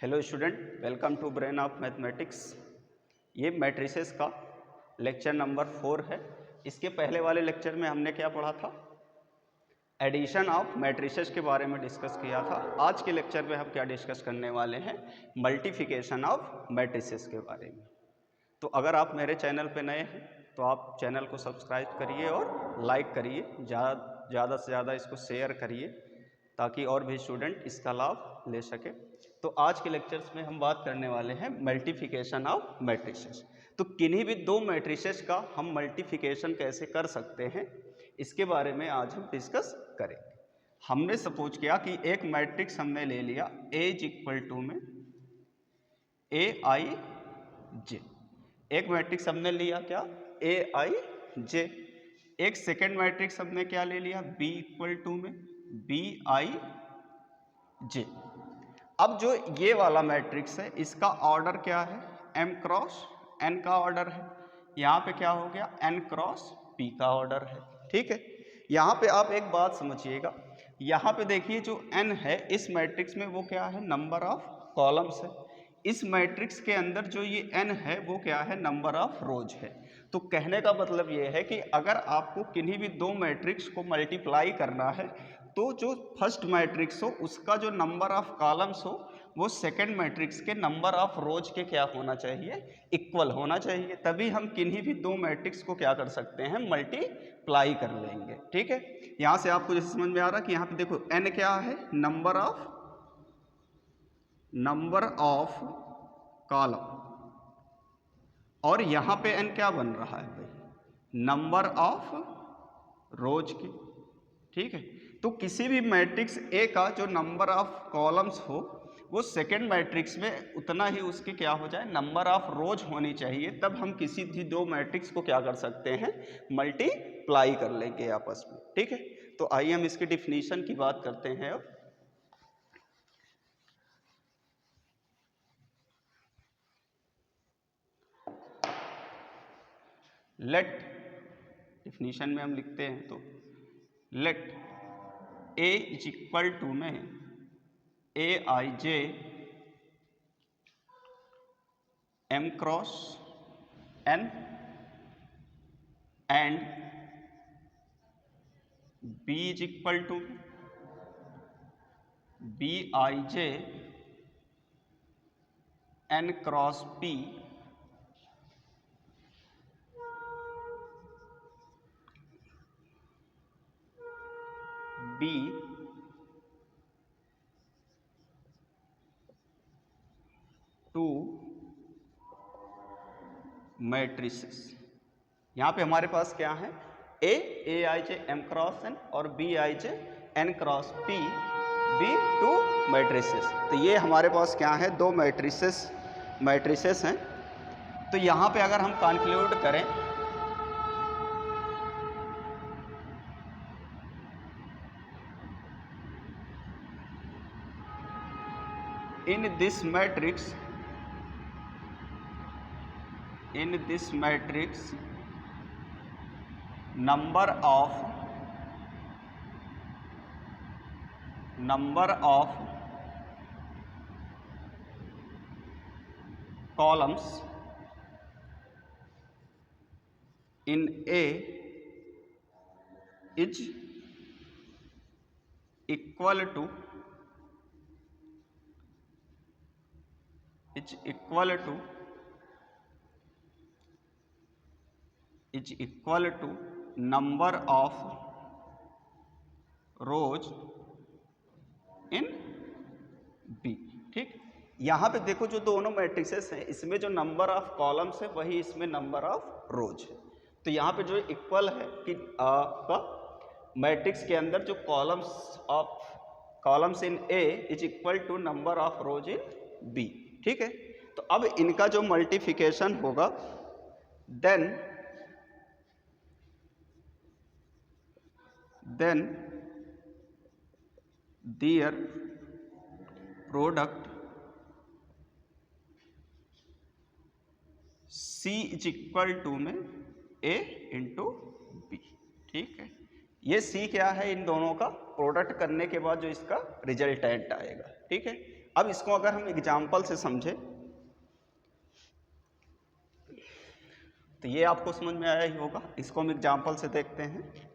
Hello student, welcome to brain of mathematics. ये matrices का lecture number 4 है। इसके पहले वाले लेक्चर में हमने क्या पढ़ा था? एडिशन ऑफ मैट्रिसेस के बारे में डिस्कस किया था। आज के लेक्चर में हम क्या डिस्कस करने वाले हैं? मल्टीप्लिकेशन ऑफ मैट्रिसेस के बारे में। तो अगर आप मेरे चैनल पे नए हैं तो आप चैनल को सब्सक्राइब करिए और लाइक करिए, ज़्यादा से ज़्यादा इसको शेयर करिए ताकि और भी स्टूडेंट इसका लाभ ले सके। तो आज के लेक्चर्स में हम बात करने वाले हैं मल्टीप्लिकेशन ऑफ मैट्रिसेस। तो किन्हीं भी दो मैट्रिसेस का हम मल्टीप्लिकेशन कैसे कर सकते हैं, इसके बारे में आज हम डिस्कस करेंगे। हमने सपोज किया कि एक मैट्रिक्स हमने ले लिया A इज इक्वल टू में AIJ। एक मैट्रिक्स हमने लिया क्या? AIJ। एक सेकेंड मैट्रिक्स हमने क्या ले लिया? B इक्वल टू में BIJ। अब जो ये वाला मैट्रिक्स है इसका ऑर्डर क्या है? M क्रॉस N का ऑर्डर है। यहाँ पे क्या हो गया? N क्रॉस P का ऑर्डर है। ठीक है, यहाँ पे आप एक बात समझिएगा। यहाँ पे देखिए जो N है इस मैट्रिक्स में वो क्या है? नंबर ऑफ कॉलम्स है। इस मैट्रिक्स के अंदर जो ये N है वो क्या है? नंबर ऑफ रोज है। तो कहने का मतलब ये है कि अगर आपको किन्हीं भी दो मैट्रिक्स को मल्टीप्लाई करना है तो जो फर्स्ट मैट्रिक्स हो उसका जो नंबर ऑफ कॉलम्स हो वो सेकंड मैट्रिक्स के नंबर ऑफ रोज के क्या होना चाहिए? इक्वल होना चाहिए। तभी हम किन्हीं भी दो मैट्रिक्स को क्या कर सकते हैं? मल्टीप्लाई कर लेंगे। ठीक है, यहाँ से आपको जैसे समझ में आ रहा कि यहाँ पे देखो N क्या है? नंबर ऑफ कॉलम, और यहाँ पे N क्या बन रहा है भाई? नंबर ऑफ रोज की। ठीक है, तो किसी भी मैट्रिक्स A का जो नंबर ऑफ कॉलम्स हो वो सेकेंड मैट्रिक्स में उतना ही उसकी क्या हो जाए? नंबर ऑफ रोज होनी चाहिए। तब हम किसी भी दो मैट्रिक्स को क्या कर सकते हैं? मल्टीप्लाई कर लेंगे आपस में। ठीक है, तो आइए हम इसकी डिफिनीशन की बात करते हैं। अब लेट डिफिनीशन में हम लिखते हैं तो let A is equal to में AIJ M cross N and B is equal to BIJ N cross P B two matrices. यहाँ पे हमारे पास क्या है? AIJ M क्रॉस N और BIJ N cross P B two matrices. तो ये हमारे पास क्या है? दो मैट्रिसेस हैं। तो यहाँ पे अगर हम कंक्लूड करें in this matrix number of columns in A is equal to number of rows in B। ठीक, यहाँ पे देखो जो दोनों मैट्रिसेस हैं इसमें जो नंबर ऑफ कॉलम्स है वही इसमें नंबर ऑफ रोज है। तो यहाँ पे जो इक्वल है कि मैट्रिक्स के अंदर जो columns in A is equal to number of rows in B। ठीक है, तो अब इनका जो मल्टीप्लिकेशन होगा then their product C is equal to में A इंटू B। ठीक है, ये C क्या है? इन दोनों का प्रोडक्ट करने के बाद जो इसका रिजल्टेंट आएगा। ठीक है, अब इसको अगर हम एग्जाम्पल से समझे तो ये आपको समझ में आया ही होगा। इसको हम एग्जाम्पल से देखते हैं।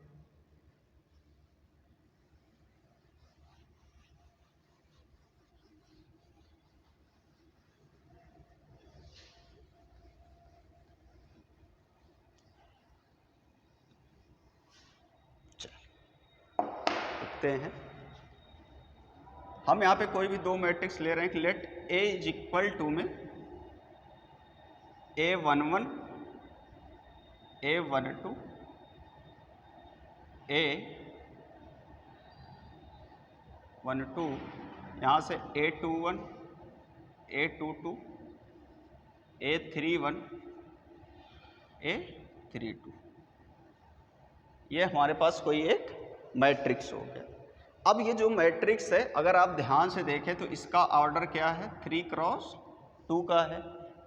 देखते हैं, हम यहाँ पे कोई भी दो मैट्रिक्स ले रहे हैं कि let A is equal to में A11 A12 A12, यहाँ से A21 A22 A31 A32, ये हमारे पास कोई एक मैट्रिक्स हो गया। अब ये जो मैट्रिक्स है अगर आप ध्यान से देखें तो इसका ऑर्डर क्या है, 3 क्रॉस 2 का है।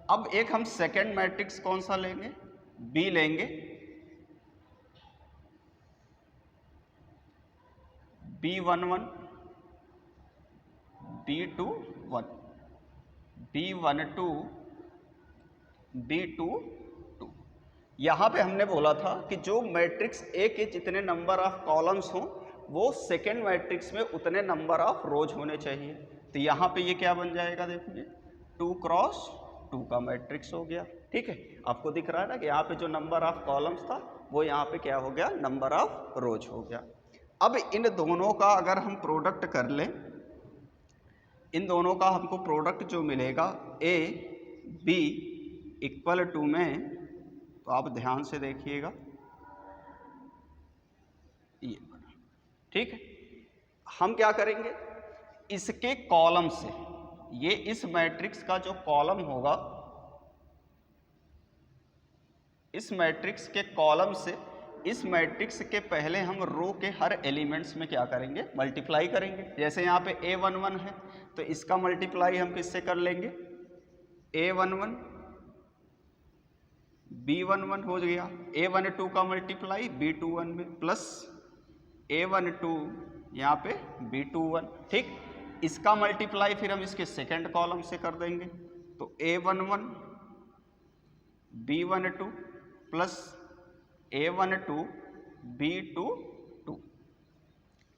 अब एक हम सेकेंड मैट्रिक्स कौन सा लेंगे, B लेंगे। B11 B21 B12 B22। यहाँ पे हमने बोला था कि जो मैट्रिक्स A के जितने नंबर ऑफ कॉलम्स हों वो सेकेंड मैट्रिक्स में उतने नंबर ऑफ रोज होने चाहिए। तो यहाँ पे ये क्या बन जाएगा, देखिए 2 क्रॉस 2 का मैट्रिक्स हो गया। ठीक है, आपको दिख रहा है ना कि यहाँ पे जो नंबर ऑफ कॉलम्स था वो यहाँ पे क्या हो गया, नंबर ऑफ रोज हो गया। अब इन दोनों का अगर हम प्रोडक्ट कर लें, इन दोनों का हमको प्रोडक्ट जो मिलेगा A B इक्वल टू में, तो आप ध्यान से देखिएगा ये बना। ठीक है, हम क्या करेंगे, इसके कॉलम से, ये इस मैट्रिक्स का जो कॉलम होगा, इस मैट्रिक्स के कॉलम से इस मैट्रिक्स के पहले हम रो के हर एलिमेंट्स में क्या करेंगे, मल्टीप्लाई करेंगे। जैसे यहाँ पे A11 है तो इसका मल्टीप्लाई हम किससे कर लेंगे, A11 B11 हो गया, A12 का मल्टीप्लाई B21 में प्लस A12 यहाँ पे B21। ठीक, इसका मल्टीप्लाई फिर हम इसके सेकंड कॉलम से कर देंगे, तो A11 B12 plus A12 B22।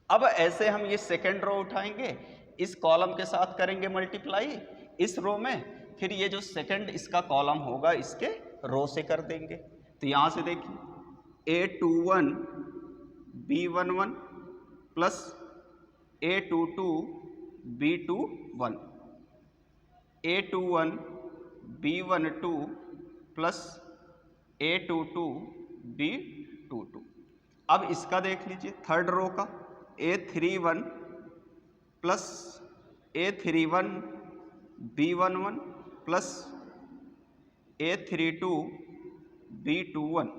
अब ऐसे हम ये सेकंड रो उठाएंगे, इस कॉलम के साथ करेंगे मल्टीप्लाई इस रो में, फिर ये जो सेकंड इसका कॉलम होगा इसके रो से कर देंगे। तो यहाँ से देखिए A21 B11 plus A22 B21, A21 B12 plus A22 B22। अब इसका देख लीजिए थर्ड रो का, A31 plus A31 B11 plus A32 B21,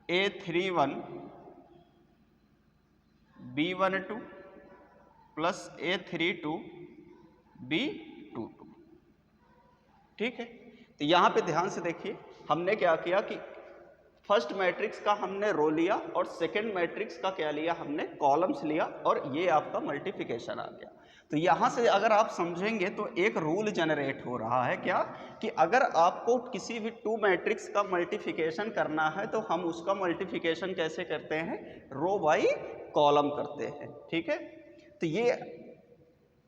A31 B12 plus A32 B22। ठीक है, तो यहाँ पे ध्यान से देखिए हमने क्या किया कि फर्स्ट मैट्रिक्स का हमने रो लिया और सेकंड मैट्रिक्स का क्या लिया, हमने कॉलम्स लिया, और ये आपका मल्टीप्लिकेशन आ गया। तो यहाँ से अगर आप समझेंगे तो एक रूल जनरेट हो रहा है क्या, कि अगर आपको किसी भी टू मैट्रिक्स का मल्टीप्लिकेशन करना है तो हम उसका मल्टीप्लिकेशन कैसे करते हैं, रो बाई कॉलम करते हैं। ठीक है, तो ये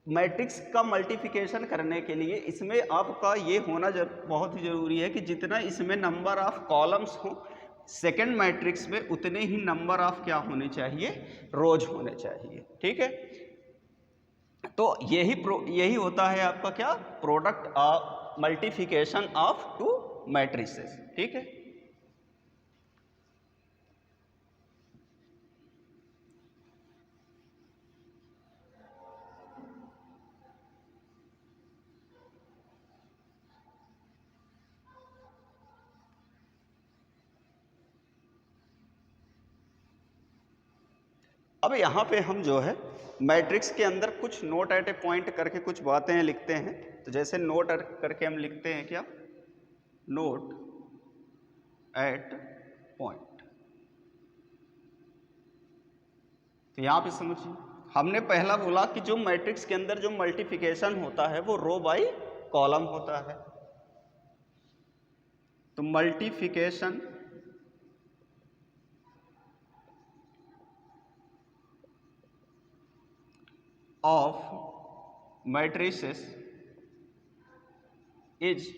मैट्रिक्स का मल्टीप्लिकेशन करने के लिए इसमें आपका ये होना बहुत ही ज़रूरी है कि जितना इसमें नंबर ऑफ कॉलम्स हो सेकंड मैट्रिक्स में उतने ही नंबर ऑफ क्या होने चाहिए, रोज होने चाहिए। ठीक है, तो यही होता है आपका क्या, product of multiplication of to matrices. ठीक है, अब यहाँ पे हम जो है मैट्रिक्स के अंदर कुछ नोट एट ए पॉइंट करके कुछ बातें लिखते हैं। तो जैसे नोट करके हम लिखते हैं क्या, नोट एट पॉइंट। तो यहाँ पे समझिए हमने पहला बोला कि जो मैट्रिक्स के अंदर जो मल्टीप्लिकेशन होता है वो रो बाई कॉलम होता है। तो multiplication of matrices is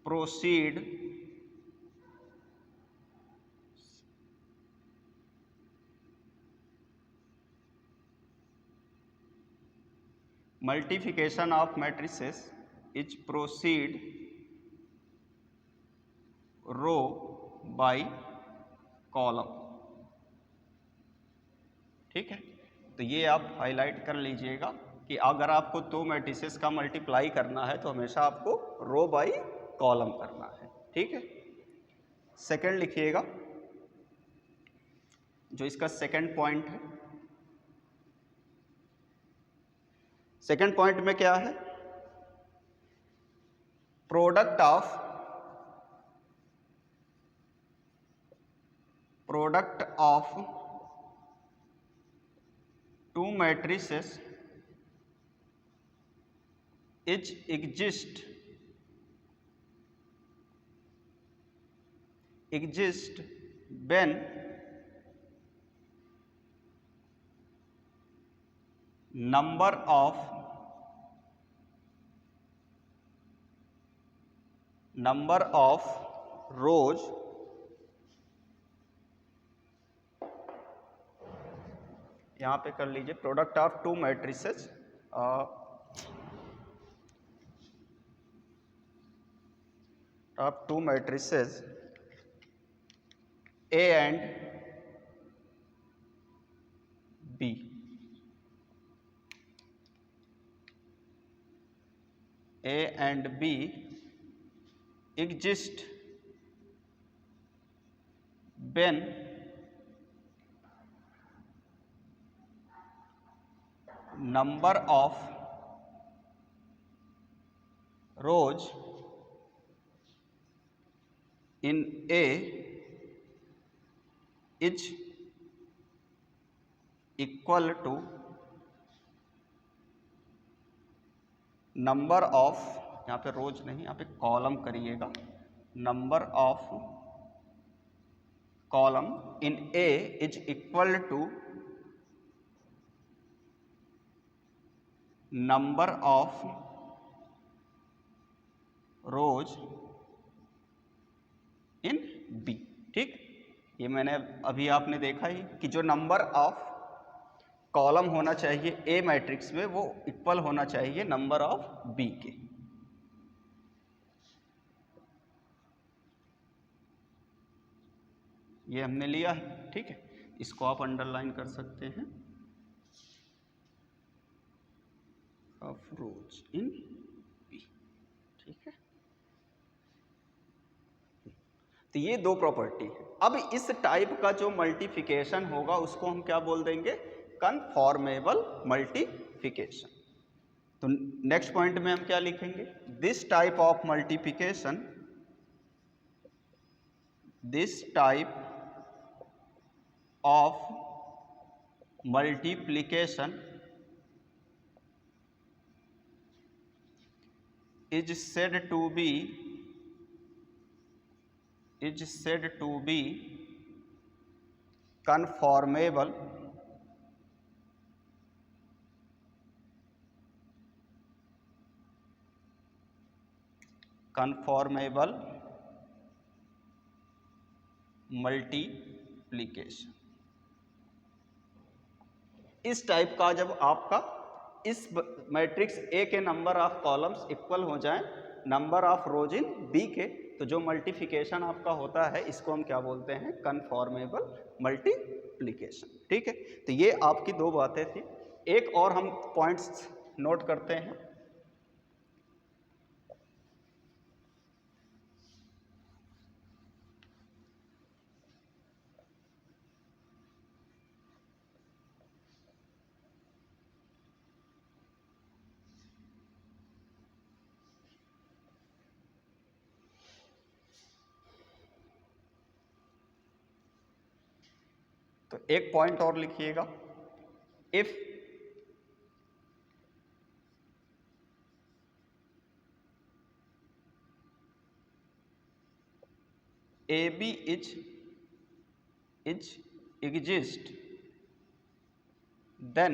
proceed multiplication of matrices is proceed row by column। ठीक है, तो ये आप हाईलाइट कर लीजिएगा कि अगर आपको दो मैट्रिसेस का मल्टीप्लाई करना है तो हमेशा आपको रो बाई कॉलम करना है। ठीक है, सेकंड लिखिएगा, जो इसका सेकंड पॉइंट है। सेकंड पॉइंट में क्या है? Product of to matrices is exist when number of rows यहाँ पे कर लीजिए, product of to matrices A and B exist when number of rows in A is equal to number of, यहाँ पे rows नहीं, यहाँ पे कॉलम करिएगा, number of column in A is equal to number of rows in B. ठीक, ये मैंने अभी आपने देखा ही कि जो नंबर ऑफ कॉलम होना चाहिए ए मैट्रिक्स में वो इक्वल होना चाहिए नंबर ऑफ बी के। ये हमने लिया है। ठीक है, इसको आप अंडरलाइन कर सकते हैं, ऑफ रोज इन बी। ठीक है, तो ये दो प्रॉपर्टी है। अब इस टाइप का जो मल्टीप्लिकेशन होगा उसको हम क्या बोल देंगे? कन्फॉर्मेबल मल्टीप्लिकेशन। तो नेक्स्ट पॉइंट में हम क्या लिखेंगे? This type of multiplication, this type of multiplication is said to be conformable multiplication. इस टाइप का जब आपका इस मैट्रिक्स ए के नंबर ऑफ कॉलम्स इक्वल हो जाएं number of rows in B के, तो जो मल्टीप्लिकेशन आपका होता है इसको हम क्या बोलते हैं? कन्फॉर्मेबल मल्टीप्लिकेशन। ठीक है, तो ये आपकी दो बातें थी। एक और हम पॉइंट्स नोट करते हैं। तो एक पॉइंट और लिखिएगा, if AB is exist, then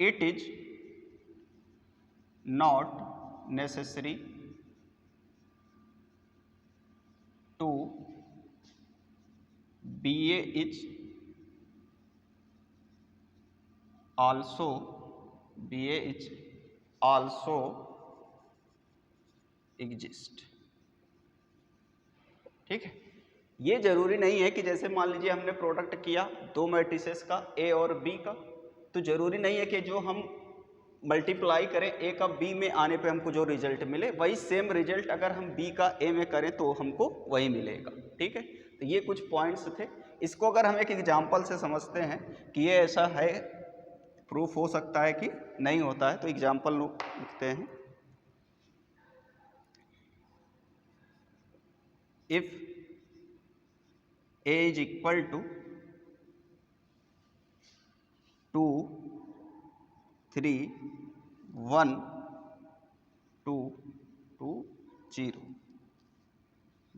it is not necessary to BA is also exist। ठीक है, ये जरूरी नहीं है कि जैसे मान लीजिए हमने प्रोडक्ट किया दो मैट्रिसेस का ए और बी का, तो जरूरी नहीं है कि जो हम मल्टीप्लाई करें ए का बी में आने पे हमको जो रिजल्ट मिले वही सेम रिजल्ट अगर हम बी का ए में करें तो हमको वही मिलेगा। ठीक है, तो ये कुछ पॉइंट्स थे। इसको अगर हम एक एग्जाम्पल से समझते हैं कि ये ऐसा है, प्रूफ हो सकता है कि नहीं होता है, तो एग्जाम्पल लिखते हैं। If A is equal to 2, 3, 1, 2, 2, 0,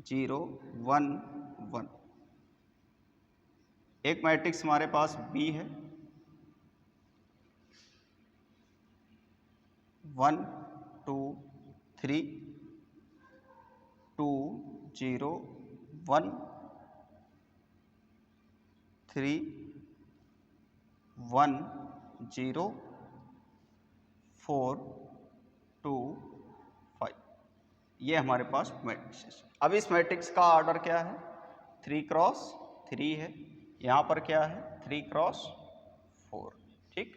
0, 1, 1। एक मैट्रिक्स हमारे पास B है, 1, 2, 3, 2, 0, 1, 3, 1, 0, 4, 2, 5। ये हमारे पास मैट्रिक्स। अब इस मैट्रिक्स का ऑर्डर क्या है? 3 क्रॉस 3 है। यहाँ पर क्या है? 3 क्रॉस 4। ठीक,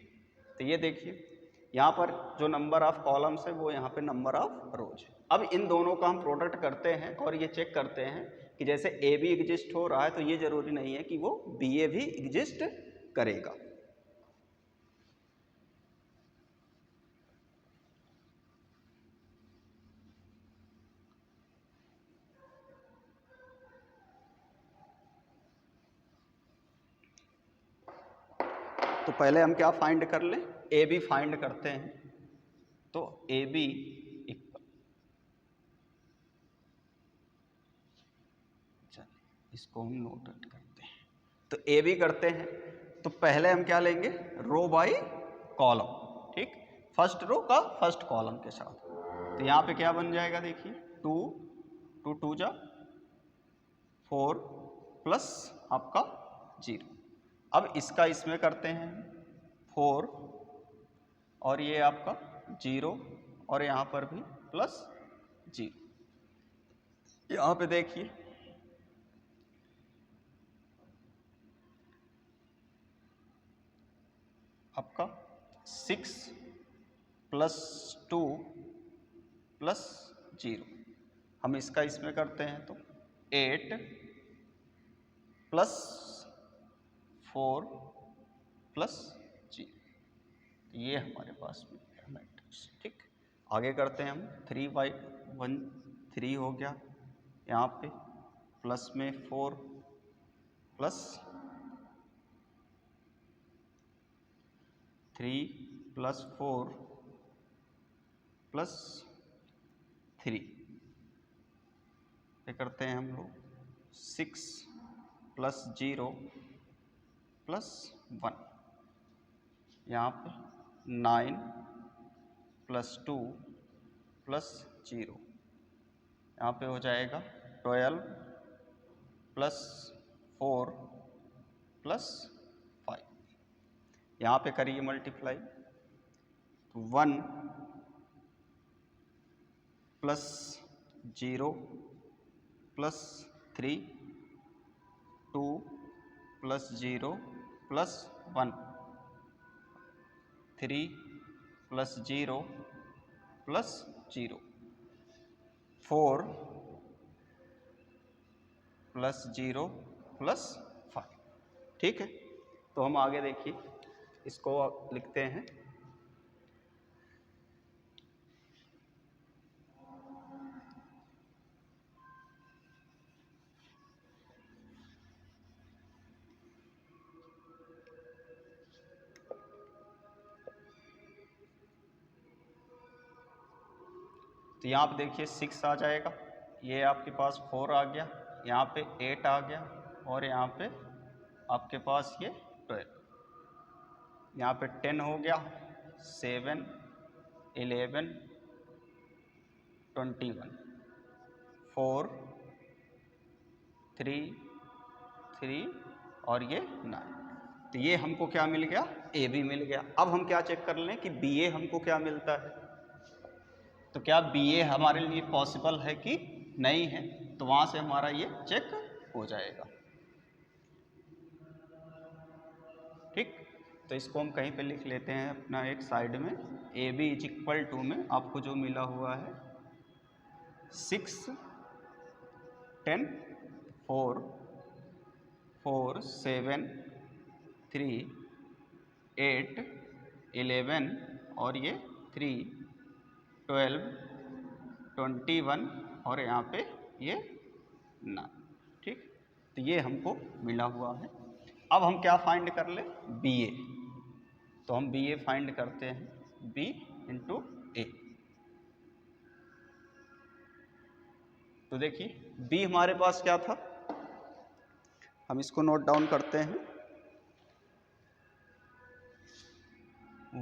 तो ये देखिए यहाँ पर जो नंबर ऑफ कॉलम्स है वो यहाँ पे नंबर ऑफ रोज है। अब इन दोनों का हम प्रोडक्ट करते हैं और ये चेक करते हैं कि जैसे ए भी एग्जिस्ट हो रहा है तो ये जरूरी नहीं है कि वो बी ए भी एग्जिस्ट करेगा। तो पहले हम क्या फाइंड कर लें? ए बी फाइंड करते हैं। तो ए बी इसको हम नोट करते हैं। तो ए बी करते हैं तो पहले हम क्या लेंगे? रो बाय कॉलम। ठीक, फर्स्ट रो का फर्स्ट कॉलम के साथ। तो यहाँ पे क्या बन जाएगा? देखिए 2 2 2 जा 4 प्लस आपका 0। अब इसका इसमें करते हैं 4 और ये आपका 0 और यहाँ पर भी प्लस 0। यहाँ पे देखिए आपका 6 प्लस 2 प्लस 0। हम इसका इसमें करते हैं तो 8 प्लस 4 प्लस 0। ये हमारे पास में मैट्रिक्स। ठीक, आगे करते हैं हम 3 बाई 1 3 हो गया, यहाँ पे प्लस में 4 प्लस 3 प्लस 4 प्लस 3। ये करते हैं हम लोग 6 प्लस 0 प्लस 1। यहाँ पे 9 प्लस 2 प्लस 0। यहाँ पे हो जाएगा 12 प्लस 4 प्लस 5। यहाँ पे करिए multiply, 1 plus 0 plus 3 2 plus 0 plus 1 3 plus 0 plus 0 4 plus 0 plus 5। ठीक है, तो हम आगे देखिए इसको लिखते हैं तो यहाँ पे देखिए 6 आ जाएगा, ये आपके पास 4 आ गया, यहाँ पे 8 आ गया और यहाँ पे आपके पास ये 12, यहाँ पे 10 हो गया, 7, 11, 21, 4, 3, 3 और ये 9। तो ये हमको क्या मिल गया, ए बी मिल गया। अब हम क्या चेक कर लें कि बी ए हमको क्या मिलता है। तो क्या बी ए हमारे लिए पॉसिबल है कि नहीं है, तो वहाँ से हमारा ये चेक हो जाएगा। ठीक, तो इसको हम कहीं पे लिख लेते हैं अपना एक साइड में। A B is equal to में आपको जो मिला हुआ है 6, 10, 4, 4, 7, 3, 8, 11 और ये 3, 12, 21 और यहाँ पे ये 9। ठीक, तो ये हमको मिला हुआ है। अब हम क्या फाइंड कर ले, बी ए। तो हम बी ए फाइंड करते हैं, बी इंटू ए। तो देखिए बी हमारे पास क्या था, हम इसको नोट डाउन करते हैं।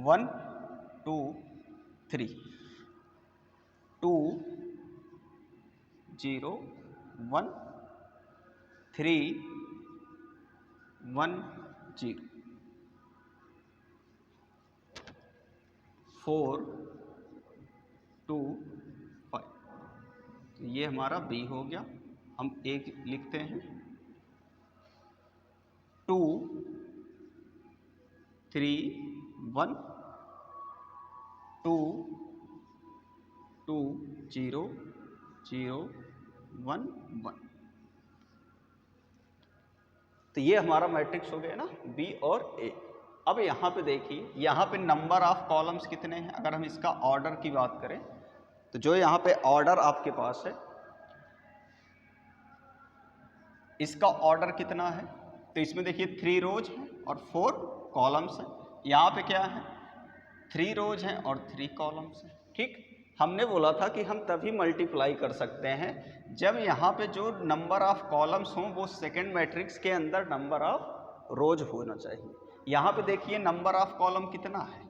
1, 2, 3, 2, 0, 1, 3, 1, 0, 4, 2, 5। तो ये हमारा बी हो गया। हम एक लिखते हैं, 2, 3, 1, 2, 2, 0, 0, 1, 1। तो ये हमारा मैट्रिक्स हो गया ना, बी और ए। अब यहाँ पे देखिए, यहाँ पे नंबर ऑफ कॉलम्स कितने हैं। अगर हम इसका ऑर्डर की बात करें तो जो यहाँ पे ऑर्डर आपके पास है, इसका ऑर्डर कितना है। तो इसमें देखिए 3 रोज हैं और 4 कॉलम्स हैं। यहाँ पे क्या है, 3 रोज हैं और 3 कॉलम्स हैं। ठीक, हमने बोला था कि हम तभी मल्टीप्लाई कर सकते हैं जब यहाँ पे जो नंबर ऑफ कॉलम्स हों वो सेकंड मैट्रिक्स के अंदर नंबर ऑफ रोज होना चाहिए। यहाँ पे देखिए नंबर ऑफ कॉलम कितना है,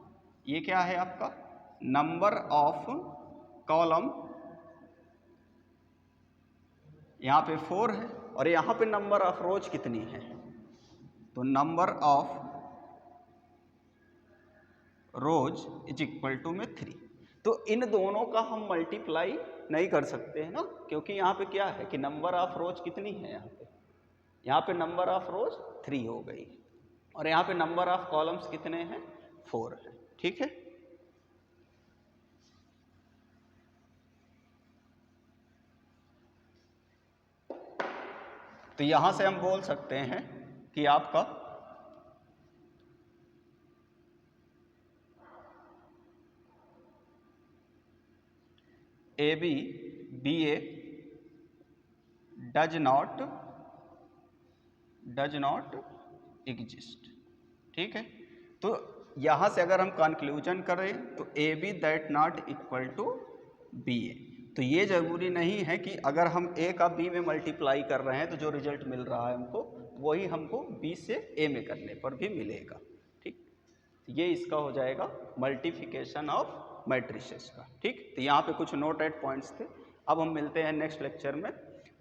ये क्या है आपका नंबर ऑफ कॉलम, यहाँ पे 4 है और यहाँ पे नंबर ऑफ रोज कितनी है, तो number of rows is equal to में 3। तो इन दोनों का हम मल्टीप्लाई नहीं कर सकते हैं ना, क्योंकि यहाँ पे क्या है कि नंबर ऑफ रोज कितनी है, यहाँ पे नंबर ऑफ रोज 3 हो गई और यहाँ पे नंबर ऑफ कॉलम्स कितने हैं, 4 है। ठीक है, तो यहां से हम बोल सकते हैं कि आपका A B B A does not exist. ठीक है, तो यहां से अगर हम कंक्लूजन करें तो A B that not equal to B A. तो ये ज़रूरी नहीं है कि अगर हम ए का बी में मल्टीप्लाई कर रहे हैं तो जो रिजल्ट मिल रहा है हमको वही हमको बी से ए में करने पर भी मिलेगा। ठीक, ये इसका हो जाएगा मल्टीप्लिकेशन ऑफ मैट्रिसेस का। ठीक, तो यहाँ पे कुछ नोटेड पॉइंट्स थे। अब हम मिलते हैं नेक्स्ट लेक्चर में,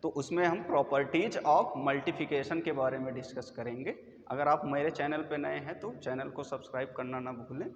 तो उसमें हम प्रॉपर्टीज ऑफ मल्टीप्लिकेशन के बारे में डिस्कस करेंगे। अगर आप मेरे चैनल पे नए हैं तो चैनल को सब्सक्राइब करना ना भूलें।